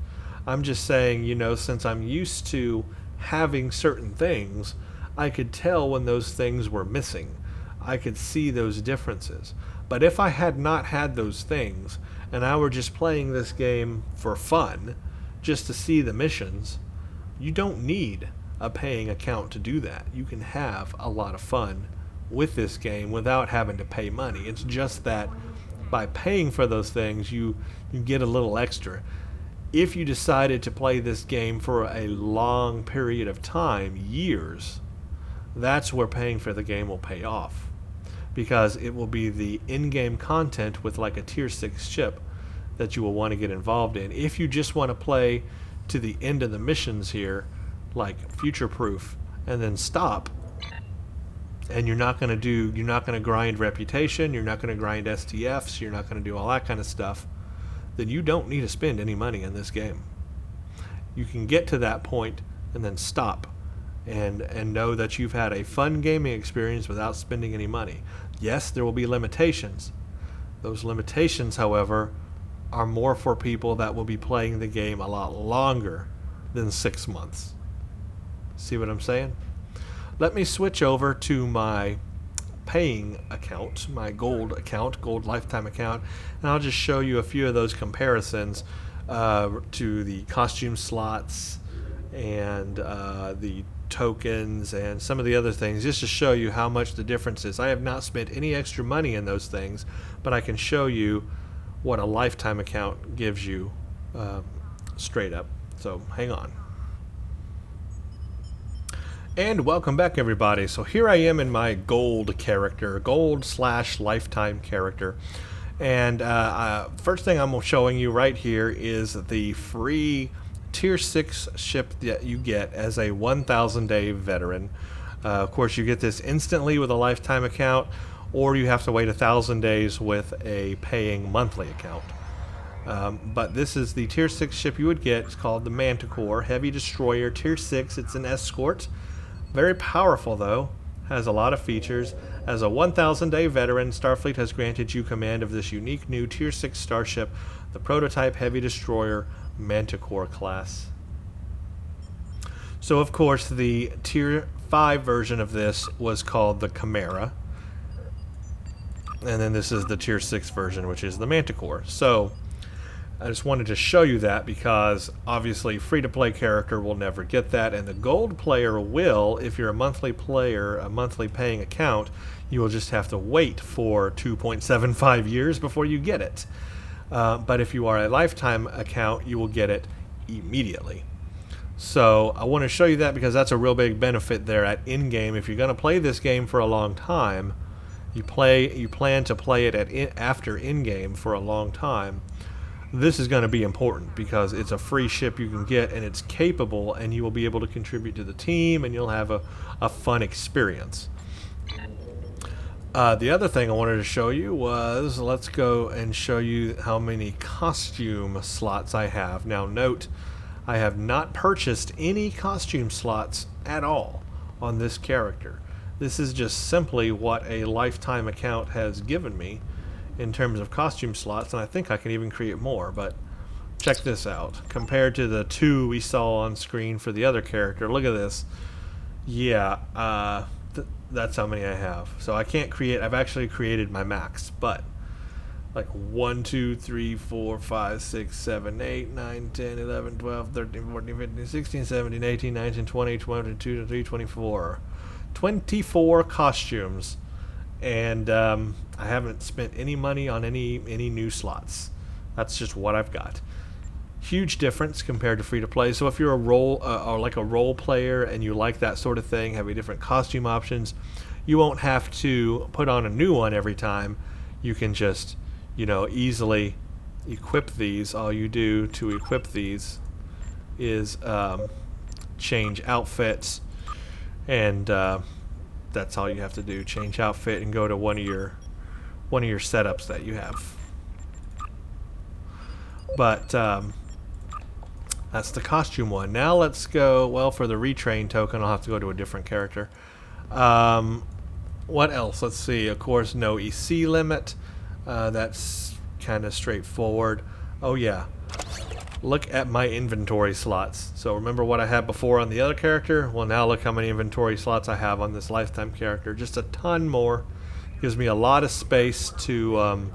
I'm just saying, you know, since I'm used to having certain things, I could tell when those things were missing. I could see those differences. But if I had not had those things, and I were just playing this game for fun, just to see the missions, you don't need a paying account to do that. You can have a lot of fun with this game without having to pay money. It's just that by paying for those things, you get a little extra. If you decided to play this game for a long period of time, years, that's where paying for the game will pay off, because it will be the in-game content with like a tier 6 ship that you will want to get involved in. If you just want to play to the end of the missions here, like Future Proof, and then stop, and you're not going to grind reputation, you're not going to grind STFs, you're not going to do all that kind of stuff, then you don't need to spend any money in this game. You can get to that point and then stop and know that you've had a fun gaming experience without spending any money. Yes, there will be limitations. Those limitations, however, are more for people that will be playing the game a lot longer than 6 months. See what I'm saying? Let me switch over to my paying account, my gold account, gold lifetime account, and I'll just show you a few of those comparisons to the costume slots and the tokens and some of the other things, just to show you how much the difference is. I have not spent any extra money in those things, but I can show you what a lifetime account gives you straight up. So hang on. And welcome back, everybody. So here I am in my gold character, gold/lifetime character. And first thing I'm showing you right here is the free tier 6 ship that you get as a 1,000 day veteran. Of course, you get this instantly with a lifetime account, or you have to wait 1,000 days with a paying monthly account. But this is the tier 6 ship you would get. It's called the Manticore, heavy destroyer, tier 6. It's an escort. Very powerful, though. Has a lot of features. As a 1,000 day veteran, Starfleet has granted you command of this unique new tier 6 starship, the prototype heavy destroyer Manticore class. So of course the tier 5 version of this was called the Chimera, and then this is the tier 6 version, which is the Manticore. So I just wanted to show you that, because obviously free-to-play character will never get that, and the gold player will. If you're a monthly player, a monthly paying account, you will just have to wait for 2.75 years before you get it. But if you are a lifetime account, you will get it immediately. So I want to show you that, because that's a real big benefit there at in-game. If you're going to play this game for a long time, you plan to play it after in-game for a long time, this is going to be important, because it's a free ship you can get, and it's capable, and you will be able to contribute to the team, and you'll have a fun experience. The other thing I wanted to show you was, let's go and show you how many costume slots I have. Now note, I have not purchased any costume slots at all on this character. This is just simply what a lifetime account has given me in terms of costume slots, and I think I can even create more, but check this out. Compared to the 2 we saw on screen for the other character, look at this. Yeah, that's how many I have. So I can't create, I've actually created my max, but like 1, 2, 3, 4, 5, 6, 7, 8, 9, 10, 11, 12, 13, 14, 15, 16, 17, 18, 19, 20, 22, 23, 24. 24 costumes. And I haven't spent any money on any new slots. That's just what I've got. Huge difference compared to free to play. So if you're a role or like a role player and you like that sort of thing, having different costume options, you won't have to put on a new one every time. You can just, easily equip these. All you do to equip these is change outfits, and that's all you have to do. Change outfit and go to one of your setups that you have. But that's the costume one. Now let's go. Well, for the retrain token, I'll have to go to a different character. What else? Let's see. Of course, no EC limit. That's kind of straightforward. Oh yeah. Look at my inventory slots. So remember what I had before on the other character? Well, now look how many inventory slots I have on this lifetime character. Just a ton more. Gives me a lot of space to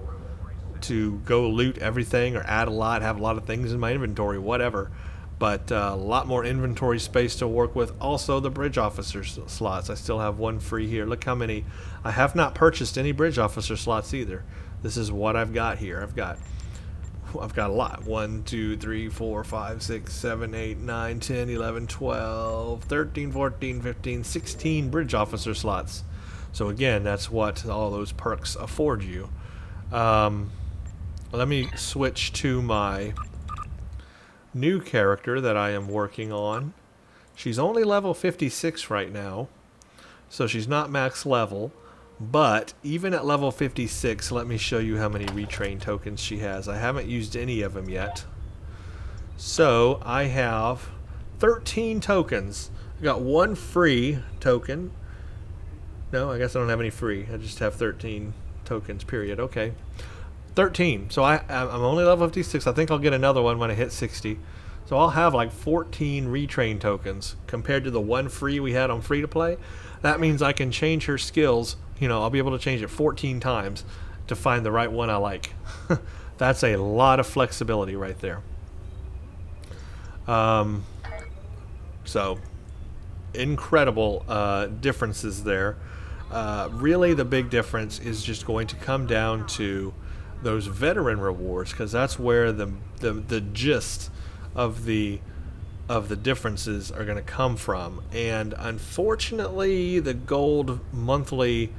go loot everything or add a lot, have a lot of things in my inventory, whatever. But a lot more inventory space to work with. Also the bridge officer slots. I still have one free here. Look how many. I have not purchased any bridge officer slots either. This is what I've got here. I've got a lot. 1, 2, 3, 4, 5, 6, 7, 8, 9, 10, 11, 12, 13, 14, 15, 16 bridge officer slots. So again, that's what all those perks afford you. Let me switch to my new character that I am working on. She's only level 56 right now, so she's not max level. But even at level 56, let me show you how many retrain tokens she has. I haven't used any of them yet. So I have 13 tokens. I got one free token. No, I guess I don't have any free. I just have 13 tokens, period. Okay. 13. So I'm only level 56. I think I'll get another one when I hit 60. So I'll have like 14 retrain tokens compared to the one free we had on free to play. That means I can change her skills. I'll be able to change it 14 times to find the right one I like. That's a lot of flexibility right there. So incredible differences there. Really the big difference is just going to come down to those veteran rewards, because that's where the gist of the differences are going to come from. And unfortunately, the gold monthly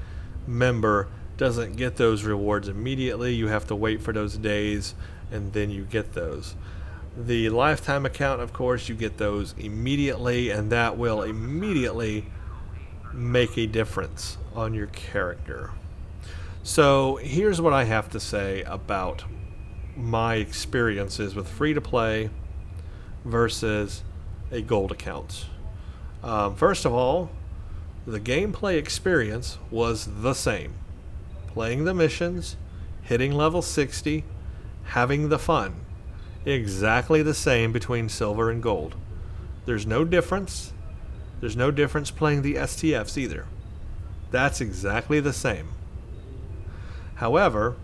member doesn't get those rewards immediately. You have to wait for those days and then you get those. The lifetime account, of course, you get those immediately, and that will immediately make a difference on your character. So here's what I have to say about my experiences with free-to-play versus a gold account. First of all, the gameplay experience was the same. Playing the missions, hitting level 60, having the fun. Exactly the same between silver and gold. There's no difference. There's no difference playing the STFs either. That's exactly the same. However,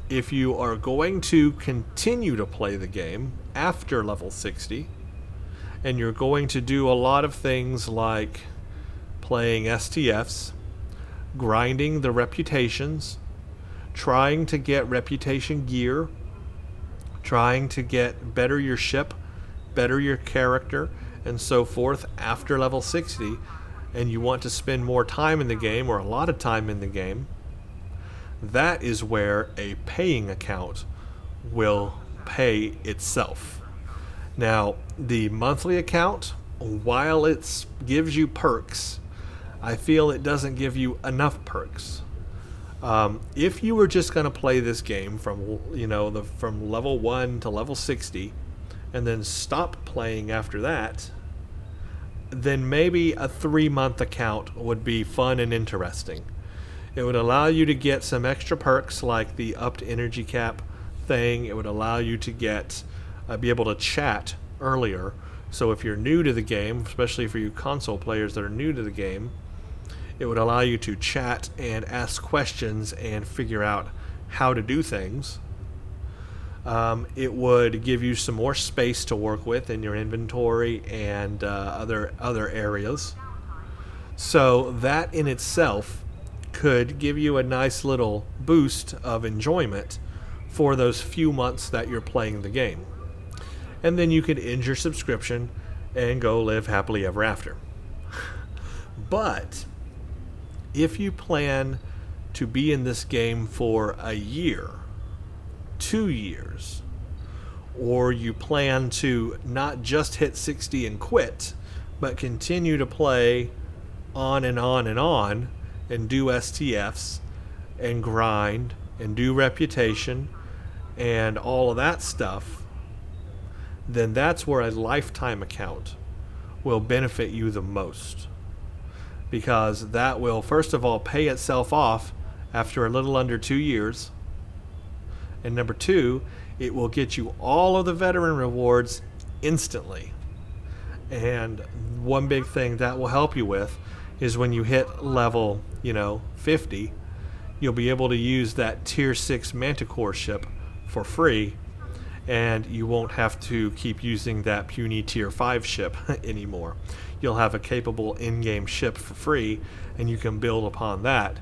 if you are going to continue to play the game after level 60, and you're going to do a lot of things like playing STFs, grinding the reputations, trying to get reputation gear, trying to get better your ship, better your character, and so forth after level 60, and you want to spend more time in the game, or a lot of time in the game, that is where a paying account will pay itself. Now, the monthly account, while it gives you perks, I feel it doesn't give you enough perks. If you were just going to play this game from from level 1 to level 60 and then stop playing after that, then maybe a 3-month account would be fun and interesting. It would allow you to get some extra perks like the upped energy cap thing. It would allow you to get be able to chat earlier. So if you're new to the game, especially for you console players that are new to the game, it would allow you to chat and ask questions and figure out how to do things. It would give you some more space to work with in your inventory and other areas. So that in itself could give you a nice little boost of enjoyment for those few months that you're playing the game. and then you can end your subscription and go live happily ever after. But if you plan to be in this game for a year, 2 years, or you plan to not just hit 60 and quit, but continue to play on and on and on, and do STFs and grind and do reputation and all of that stuff, then that's where a lifetime account will benefit you the most. Because that will, first of all, pay itself off after a little under 2 years. And number two, it will get you all of the veteran rewards instantly. And one big thing that will help you with is when you hit level, 50, you'll be able to use that tier 6 Manticore ship for free, and you won't have to keep using that puny tier 5 ship anymore. You'll have a capable in-game ship for free, and you can build upon that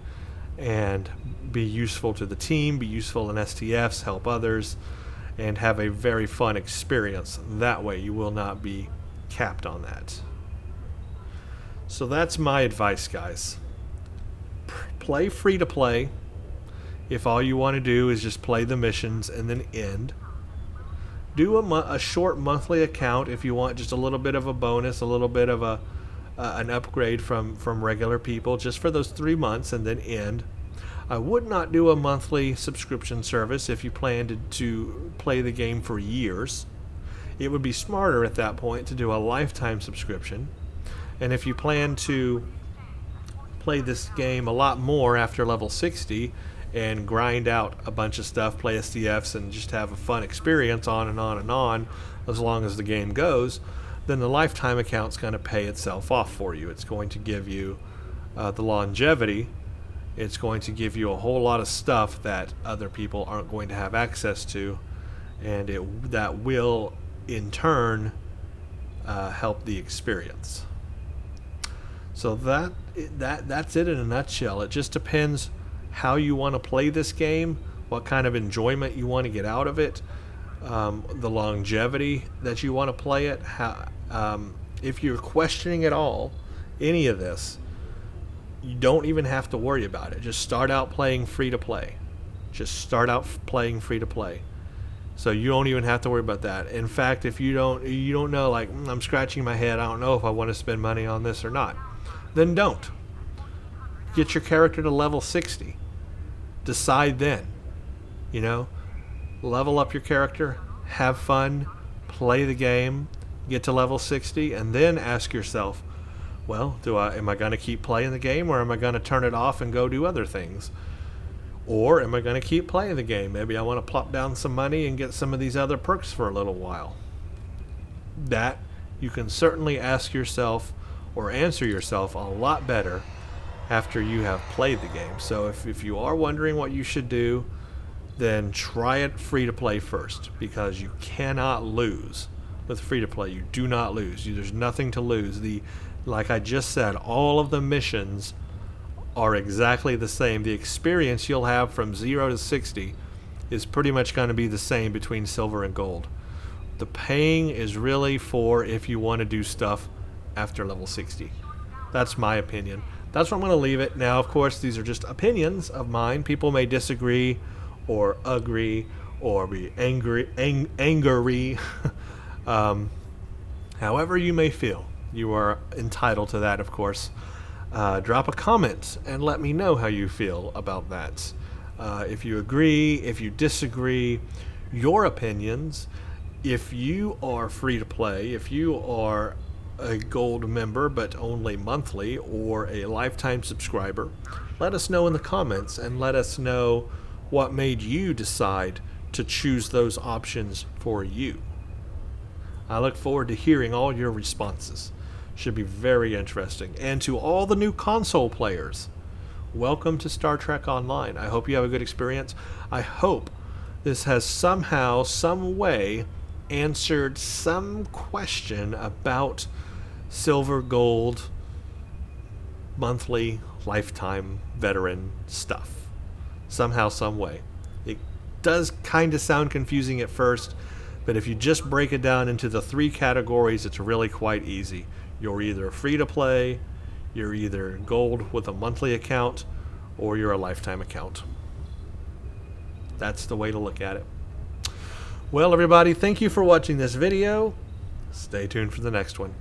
and be useful to the team, be useful in STFs, help others, and have a very fun experience. That way you will not be capped on that. So that's my advice, guys. Play free to play if all you want to do is just play the missions and then end. Do a short monthly account if you want just a little bit of a bonus, a little bit of an upgrade from regular people just for those 3 months, and then end. I would not do a monthly subscription service if you planned to play the game for years. It would be smarter at that point to do a lifetime subscription. And if you plan to play this game a lot more after level 60 and grind out a bunch of stuff, play SDFs, and just have a fun experience on and on and on as long as the game goes, then the lifetime account's going to pay itself off for you. It's going to give you the longevity. It's going to give you a whole lot of stuff that other people aren't going to have access to, and that will, in turn, help the experience. So that's it in a nutshell. It just depends how you want to play this game, what kind of enjoyment you want to get out of it, the longevity that you want to play it. If you're questioning at all any of this, you don't even have to worry about it. Just start out playing free to play. Just start out playing free to play. So you don't even have to worry about that. In fact, if you don't know, like, I'm scratching my head, I don't know if I want to spend money on this or not, then don't. Get your character to level 60. Decide then. Level up your character, have fun, play the game, get to level 60, and then ask yourself, well, am I going to keep playing the game, or am I going to turn it off and go do other things? Or am I going to keep playing the game? Maybe I want to plop down some money and get some of these other perks for a little while. That you can certainly ask yourself or answer yourself a lot better after you have played the game. So if you are wondering what you should do, then try it free to play first, because you cannot lose with free to play. You do not lose. There's nothing to lose. Like I just said, all of the missions are exactly the same. The experience you'll have from 0 to 60 is pretty much going to be the same between silver and gold. The paying is really for if you want to do stuff after level 60. That's my opinion. That's where I'm going to leave it. Now, of course, these are just opinions of mine. People may disagree or agree or be angry. However you may feel. You are entitled to that, of course. Drop a comment and let me know how you feel about that. If you agree, if you disagree, your opinions. If you are free to play, if you are a gold member but only monthly, or a lifetime subscriber, let us know in the comments, and let us know what made you decide to choose those options for you. I look forward to hearing all your responses. Should be very interesting. And to all the new console players, welcome to Star Trek Online. I hope you have a good experience. I hope this has somehow, some way, answered some question about silver, gold, monthly, lifetime, veteran stuff. Somehow, some way. It does kind of sound confusing at first. But if you just break it down into the 3 categories, it's really quite easy. You're either free to play, you're either gold with a monthly account, or you're a lifetime account. That's the way to look at it. Well, everybody, thank you for watching this video. Stay tuned for the next one.